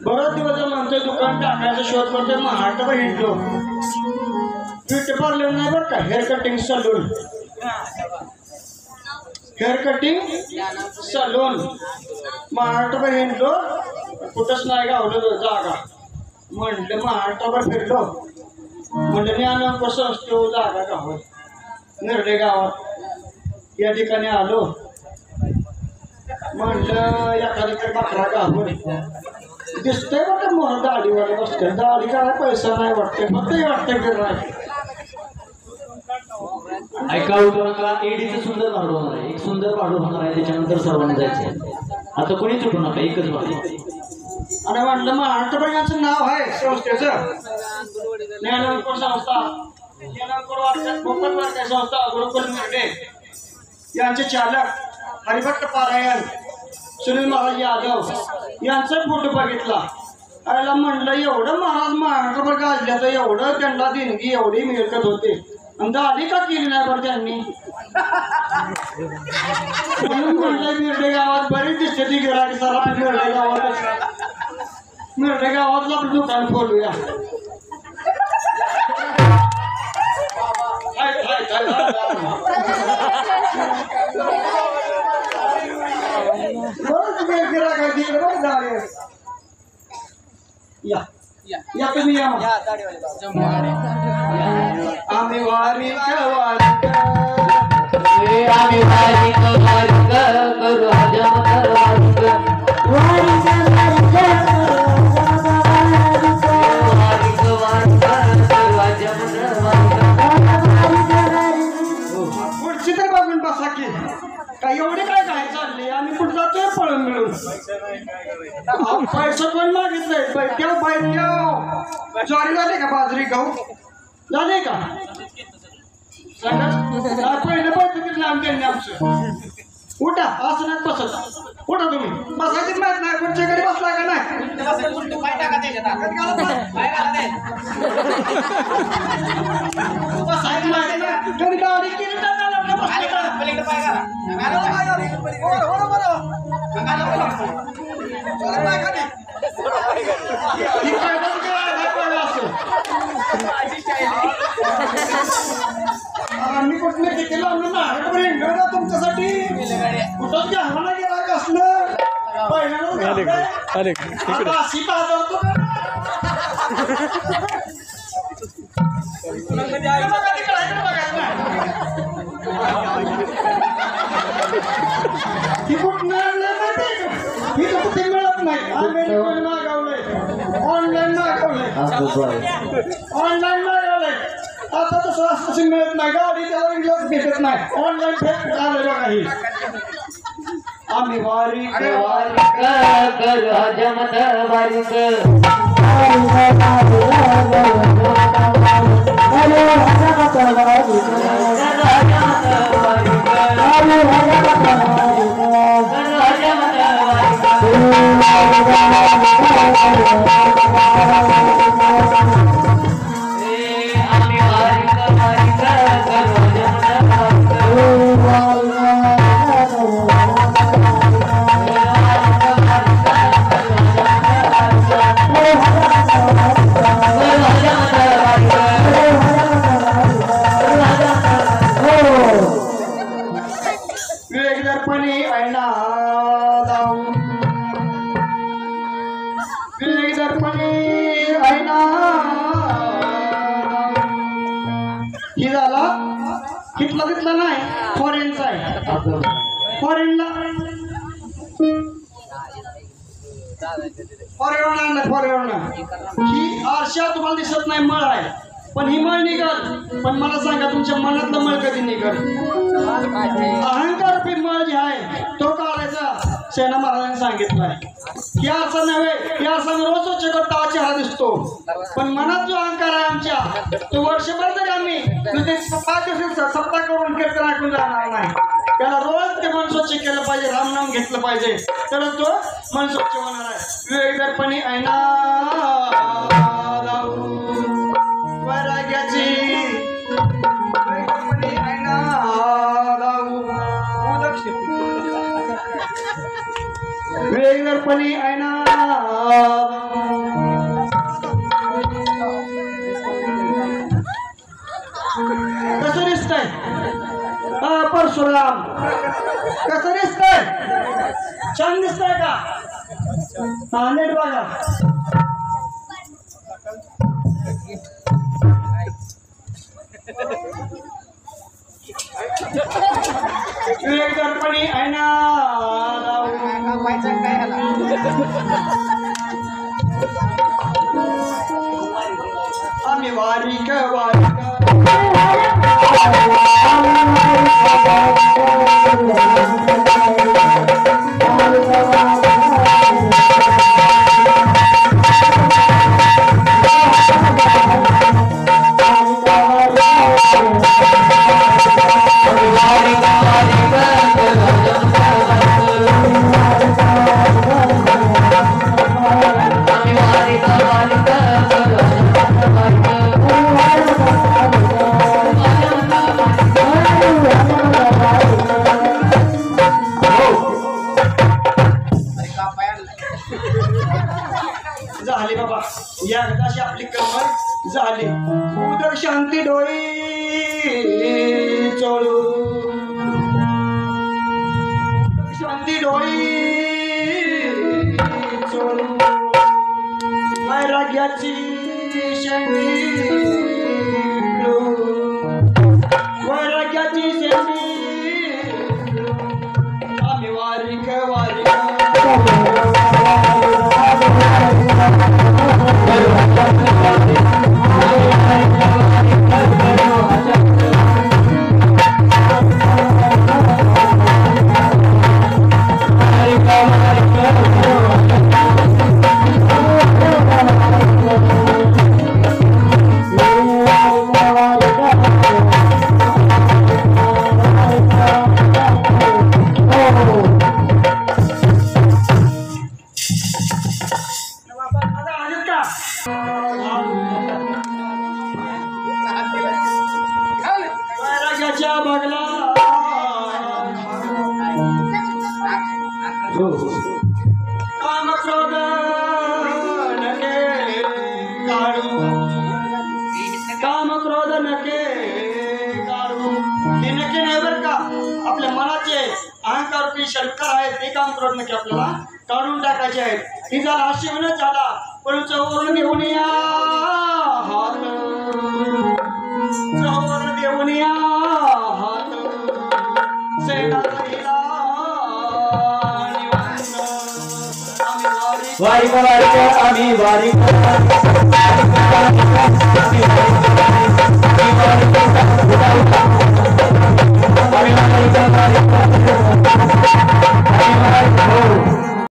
बरं दिवस म्हणतोय दुकान टाकायचं शोध करतोय महाट हिंडलो ब्युटी पार्लर नाही बरं का हेअर कटिंग सलून महाराष्ट्रभर हिंडलो कुठंच नाही गावलं जागा म्हणलं महाराष्ट्रभर फिरलो म्हणलं ज्ञानांक संस्थे जागा गावात निर्डे गावात या ठिकाणी आलो म्हणलं एखाद्या बकरा गावं दिसतंय बघा मोहर दाढीवाले बसते दाढी काय पैसा नाही वाटते फक्त वाटतंय गिरायक ऐका उठू नका एडीचं सुंदर पाडू होणार आहे एक सुंदर पाडू होणार आहे त्याच्यानंतर सर्वांनी जायचे आता कोणीच उठू नका एकच वाटलं आणि म्हटलं महाराष्ट्र यांचं नाव आहे संस्थेचं ज्ञानांकुर संस्था ज्ञानांकुर संस्था गुरुकुल निर्डे यांचे चालक हरिभक्त पारायण सुनील महाराज यादव यांचा फोटो बघितला आयला म्हणलं एवढं महाराज महाराष्ट्रभर गाजल्याचं एवढं त्यांना देणगी एवढी मिळकत होते आणि दाढी का केली नाही बरं त्यांनी म्हणून म्हणलं मिरडे गावात बरीच दिसते ती गिराकी सर मिरडे गावातलं आपलं दुकान खोलूया या तुम्ही या आम्ही वारी करू पुढची तर बघून बसा की काय एवढे काय काय चालले आम्ही कुठं जातोय पळून मिळून पैसा कोण मागितलंय ज्वारी झाले का बाजरी गहू झाले का पहिलं पैसे तिथलं आमच्या आमचं उठा असं नाही बसत उठा तुम्ही बसायचीच माहित नाही कुठच्या घरी बसला का नाही बसायची माहिती नाही कधी गाडी केली आम्ही कुठलं केलं आम्ही महाराष्ट्र तुमच्यासाठी कुठंच घ्यायला गेला का असलं पहिल्यांदा अशी पाहतो ही कुठं ही कुठे मिळत नाही आम्ही मागवलंय ऑनलाईन मागवलंय आता तसं असं मिळत नाही गाडी त्याला भेटत नाही ऑनलाईन भेट आलं बघा ही आम्ही वारी ही झाला तिथला नाही फॉरेनचा आहे फॉरेनला ही आरशा तुम्हाला दिसत नाही मळ आहे पण ही मळ निघल पण मला सांगा तुमच्या मनातलं मळ कधी निघल अहंकार मळ जे आहे तो काढायचा सेना महाराजांनी सांगितलंय की असं नव्हे की असं रोज स्वच्छ करता चेहरा दिसतो पण मनात जो अहंकार आहे आमच्या तो वर्षभर तरी आम्ही 5 दिवस सप्ताह करून कीर्तन ऐकून जाणार नाही त्याला रोज ते मन स्वच्छ केलं पाहिजे रामनाम घेतलं पाहिजे तर तो मन स्वच्छ होणार आहे विवेकदर्पणी ऐना वैराग्याची विवेकदर्पणी ऐना वेगळपणी ऐना कसं दिसतंय परशुराम कसं दिसतंय छान दिसतंय का हा नीट बघा वेगळपणी ऐना आम्ही वारिक झाली बाबा एकदाशी आपली कमर झाली उदर शांती डोळी चोळू शांती डोळी चोळू वैराग्याची शेंडी वैराग्याची शेंडी आम्ही वारिक वारिक वैराग्याच्या बगला काम क्रोध नके काढू काम क्रोध नके काढू हे नके नाही बरं का आपल्या मनाचे अहंकार रूपी शंकर आहेत ते काम क्रोध नके आपल्याला काढून टाकायचे आहेत ही झाला आशीवनच झाला पण चौवरून घेऊन या हात चौवरून घेऊन या हात सेनापतीला वारी वारी आम्ही वारी